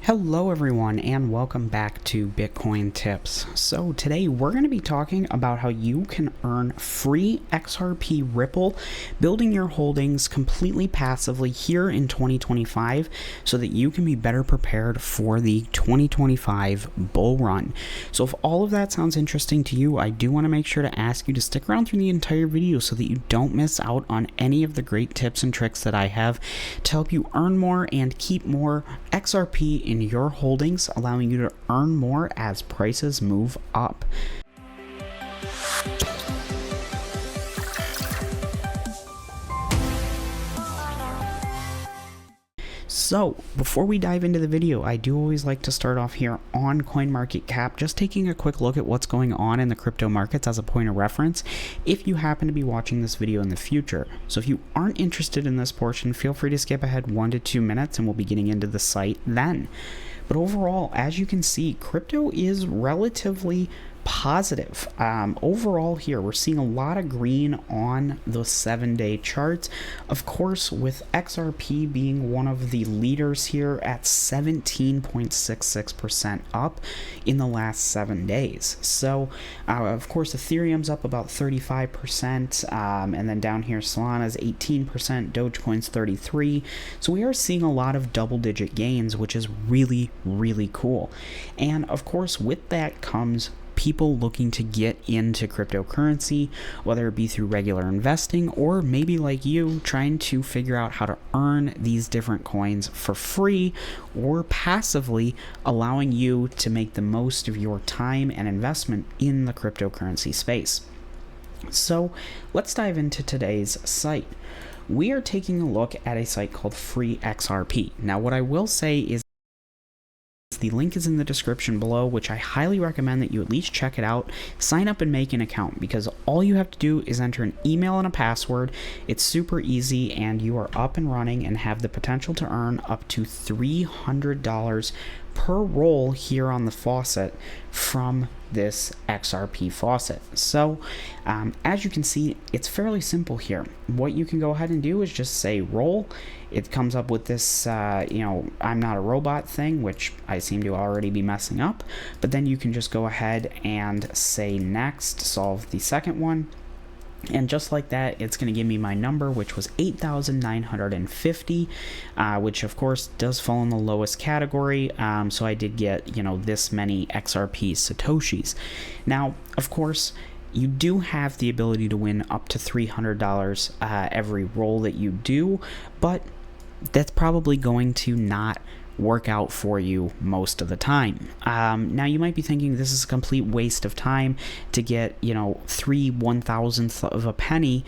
Hello everyone and welcome back to Bitcoin Tips. So today we're going to be talking about how you can earn free XRP Ripple, building your holdings completely passively here in 2025 so that you can be better prepared for the 2025 bull run. So if all of that sounds interesting to you, I do want to make sure to ask you to stick around through the entire video so that you don't miss out on any of the great tips and tricks that I have to help you earn more and keep more XRP in your holdings, allowing you to earn more as prices move up. So, before we dive into the video, I do always like to start off here on CoinMarketCap, just taking a quick look at what's going on in the crypto markets as a point of reference if you happen to be watching this video in the future. So if you aren't interested in this portion, feel free to skip ahead 1 to 2 minutes and we'll be getting into the site then. But overall, as you can see, crypto is relatively positive. Overall here, we're seeing a lot of green on the 7-day charts. Of course, with XRP being one of the leaders here at 17.66% up in the last 7 days. So, of course, Ethereum's up about 35%, and then down here, Solana's 18%, Dogecoin's 33%. So we are seeing a lot of double-digit gains, which is really, really cool. And of course, with that comes people looking to get into cryptocurrency, whether it be through regular investing or maybe like you trying to figure out how to earn these different coins for free or passively, allowing you to make the most of your time and investment in the cryptocurrency space. So let's dive into today's site. We are taking a look at a site called Free XRP. Now, what I will say is the link is in the description below, which I highly recommend that you at least check it out. Sign up and make an account because all you have to do is enter an email and a password. It's super easy and you are up and running and have the potential to earn up to $300 per roll here on the Faucet from this XRP Faucet. So as you can see, it's fairly simple here. What you can go ahead and do is just say roll. It comes up with this I'm not a robot thing, which I seem to already be messing up, but then you can just go ahead and say next, solve the second one. And just like that, it's going to give me my number, which was 8,950, which of course does fall in the lowest category. So I did get, this many XRP Satoshis. Now, of course, you do have the ability to win up to $300 every roll that you do, but that's probably going to not work out for you most of the time. Now you might be thinking this is a complete waste of time to get 1/1000th of a penny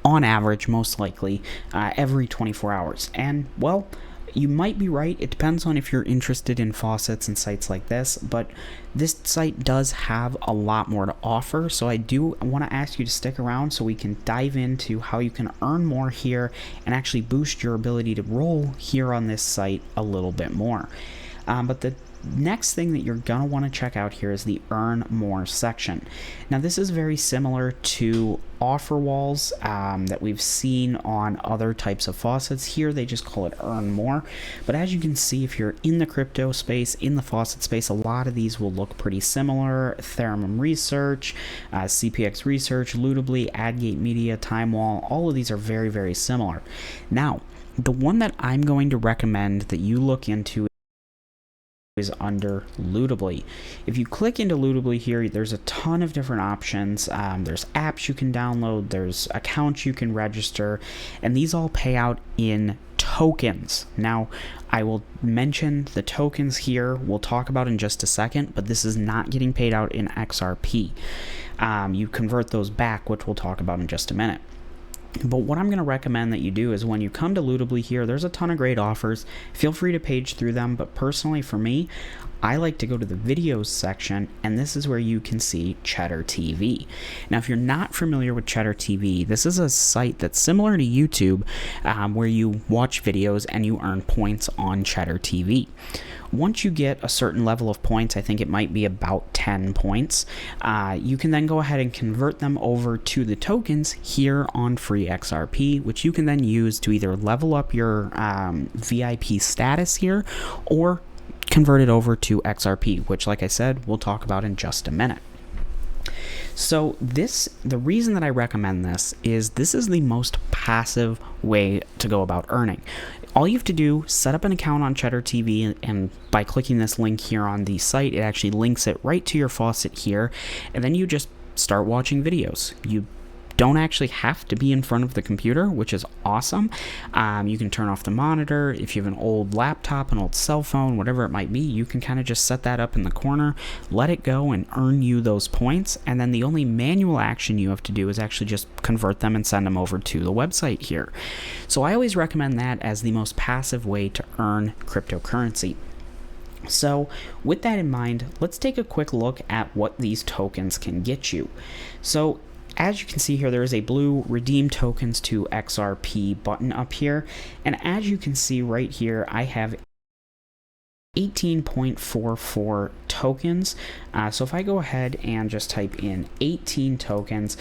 on average, most likely every 24 hours. And well, you might be right. It depends on if you're interested in faucets and sites like this, but this site does have a lot more to offer. So I do want to ask you to stick around so we can dive into how you can earn more here and actually boost your ability to roll here on this site a little bit more. But the next thing that you're going to want to check out here is the earn more section. Now this is very similar to offer walls that we've seen on other types of faucets. Here they just call it earn more, but as you can see, if you're in the crypto space, in the faucet space, a lot of these will look pretty similar. Ethereum Research, CPX Research, Lootably, AdGate Media, TimeWall, all of these are very, very similar. Now the one that I'm going to recommend that you look into is under Lootably. If you click into Lootably here, there's a ton of different options. There's apps you can download, there's accounts you can register, and these all pay out in tokens. Now, I will mention the tokens here, we'll talk about in just a second, but this is not getting paid out in XRP. You convert those back, which we'll talk about in just a minute. But what I'm going to recommend that you do is when you come to Lootably here, there's a ton of great offers. Feel free to page through them, but personally for me, I like to go to the videos section, and this is where you can see Cheddar TV. Now, if you're not familiar with Cheddar TV, this is a site that's similar to YouTube, where you watch videos and you earn points on Cheddar TV. Once you get a certain level of points, I think it might be about 10 points, you can then go ahead and convert them over to the tokens here on Free XRP, which you can then use to either level up your VIP status here or converted over to XRP, which, like I said, we'll talk about in just a minute. So the reason that I recommend this is the most passive way to go about earning. All you have to do, set up an account on Cheddar TV, and by clicking this link here on the site, it actually links it right to your Faucet here, and then you just start watching videos. You don't actually have to be in front of the computer, which is awesome. You can turn off the monitor. If you have an old laptop, an old cell phone, whatever it might be, you can kind of just set that up in the corner, let it go and earn you those points, and then the only manual action you have to do is actually just convert them and send them over to the website here. So I always recommend that as the most passive way to earn cryptocurrency. So with that in mind, let's take a quick look at what these tokens can get you. So as you can see here, there is a blue redeem tokens to XRP button up here. And as you can see right here, I have 18.44 tokens. So if I go ahead and just type in 18 tokens,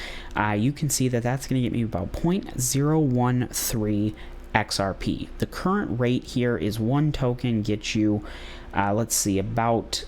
you can see that that's going to get me about 0.013 XRP. The current rate here is one token gets you, let's see, about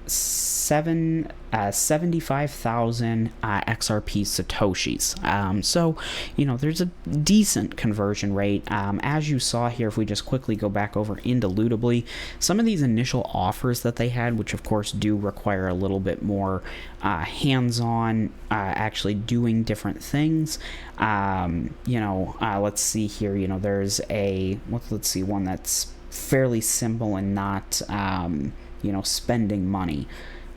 75,000 XRP Satoshis. So, there's a decent conversion rate. As you saw here, if we just quickly go back over into Lootably, some of these initial offers that they had, which of course do require a little bit more hands-on, actually doing different things. Let's see here, there's let's see, one that's fairly simple and not, spending money.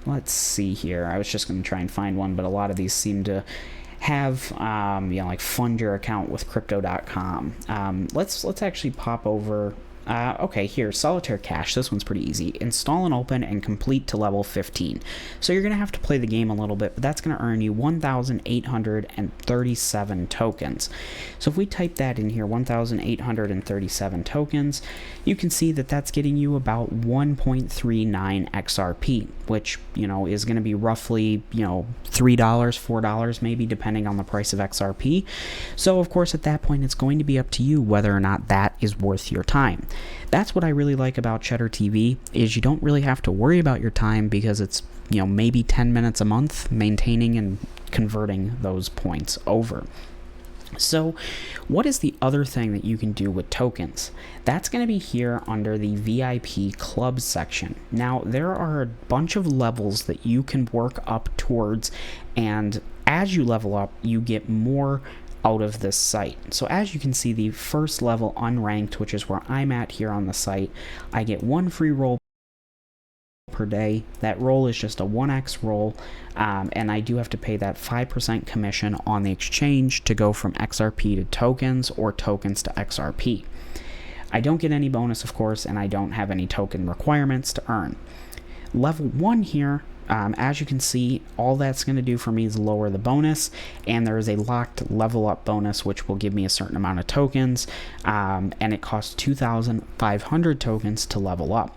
Let's see here. I was just going to try and find one, but a lot of these seem to have, like fund your account with crypto.com. Let's actually pop over. Okay, here, Solitaire Cash. This one's pretty easy. Install and open and complete to level 15. So you're going to have to play the game a little bit, but that's going to earn you 1,837 tokens. So if we type that in here, 1,837 tokens, you can see that that's getting you about 1.39 XRP, which, is going to be roughly, $3, $4 maybe, depending on the price of XRP. So, of course, at that point, it's going to be up to you whether or not that is worth your time. That's what I really like about Cheddar TV, is you don't really have to worry about your time because it's, maybe 10 minutes a month maintaining and converting those points over. So what is the other thing that you can do with tokens? That's going to be here under the VIP club section. Now, there are a bunch of levels that you can work up towards, and as you level up, you get more out of this site. So as you can see, the first level unranked, which is where I'm at here on the site, I get one free roll per day. That roll is just a 1x roll, and I do have to pay that 5% commission on the exchange to go from XRP to tokens or tokens to XRP. I don't get any bonus, of course, and I don't have any token requirements to earn. Level 1 here, as you can see, all that's going to do for me is lower the bonus, and there is a locked level up bonus which will give me a certain amount of tokens, and it costs 2,500 tokens to level up.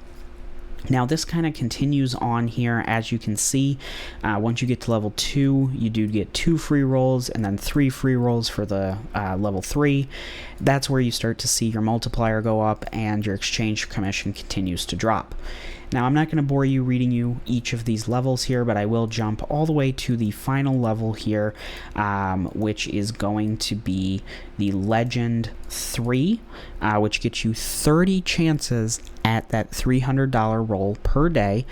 Now this kind of continues on here. As you can see, once you get to level 2, you do get 2 free rolls and then 3 free rolls for the level 3. That's where you start to see your multiplier go up and your exchange commission continues to drop. Now, I'm not going to bore you reading you each of these levels here, but I will jump all the way to the final level here, which is going to be the Legend 3, which gets you 30 chances at that $300 roll per day.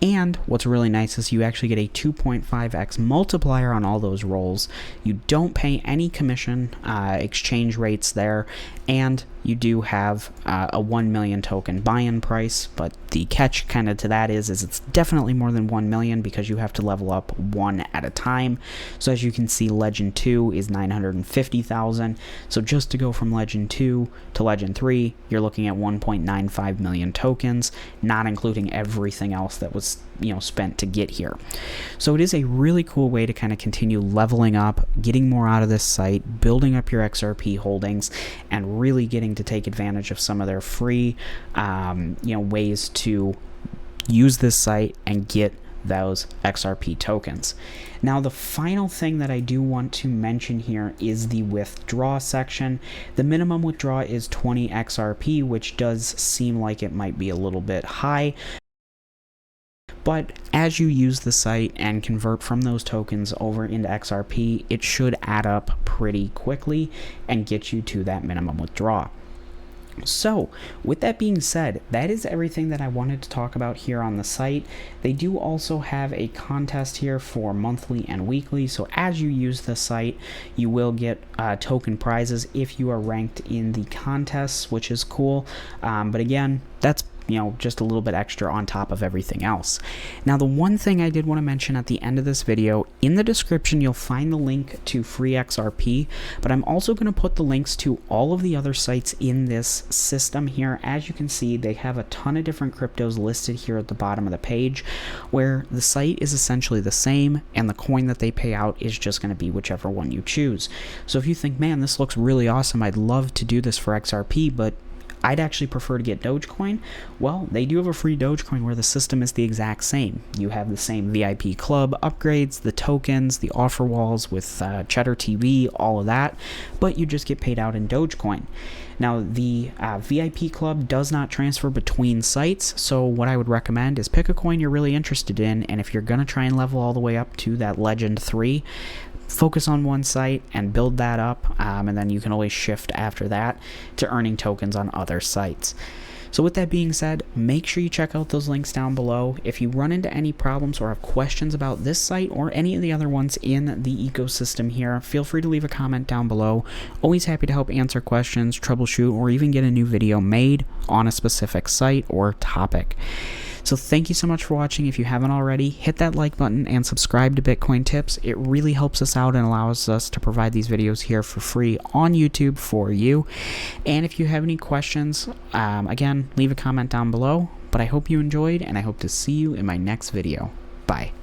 And what's really nice is you actually get a 2.5x multiplier on all those rolls. You don't pay any commission exchange rates there, and you do have a 1 million token buy-in price, but the catch kind of to that is it's definitely more than 1 million because you have to level up one at a time. So as you can see, Legend 2 is 950,000. So just to go from Legend 2 to Legend 3, you're looking at 1.95 million tokens, not including everything else that was spent to get here. So it is a really cool way to kind of continue leveling up, getting more out of this site, building up your XRP holdings, and really getting to take advantage of some of their free ways to use this site and get those XRP tokens. Now, the final thing that I do want to mention here is the withdraw section. The minimum withdraw is 20 XRP, which does seem like it might be a little bit high. But as you use the site and convert from those tokens over into XRP, it should add up pretty quickly and get you to that minimum withdrawal. So, with that being said, that is everything that I wanted to talk about here on the site. They do also have a contest here for monthly and weekly, so as you use the site, you will get token prizes if you are ranked in the contests, which is cool. But again, that's just a little bit extra on top of everything else. Now, the one thing I did want to mention at the end of this video, in the description you'll find the link to free XRP, but I'm also going to put the links to all of the other sites in this system here. As you can see, they have a ton of different cryptos listed here at the bottom of the page, where the site is essentially the same and the coin that they pay out is just going to be whichever one you choose. So if you think, man, this looks really awesome, I'd love to do this for XRP, but I'd actually prefer to get Dogecoin. Well, they do have a free Dogecoin where the system is the exact same. You have the same VIP club upgrades, the tokens, the offer walls with Cheddar TV, all of that, but you just get paid out in Dogecoin. Now, the VIP club does not transfer between sites, so what I would recommend is pick a coin you're really interested in, and if you're going to try and level all the way up to that Legend 3, focus on one site and build that up, and then you can always shift after that to earning tokens on other sites. So with that being said, make sure you check out those links down below. If you run into any problems or have questions about this site or any of the other ones in the ecosystem here, feel free to leave a comment down below. Always happy to help answer questions, troubleshoot, or even get a new video made on a specific site or topic. So thank you so much for watching. If you haven't already, hit that like button and subscribe to Bitcoin Tips. It really helps us out and allows us to provide these videos here for free on YouTube for you. And if you have any questions, again, leave a comment down below. But I hope you enjoyed, and I hope to see you in my next video. Bye.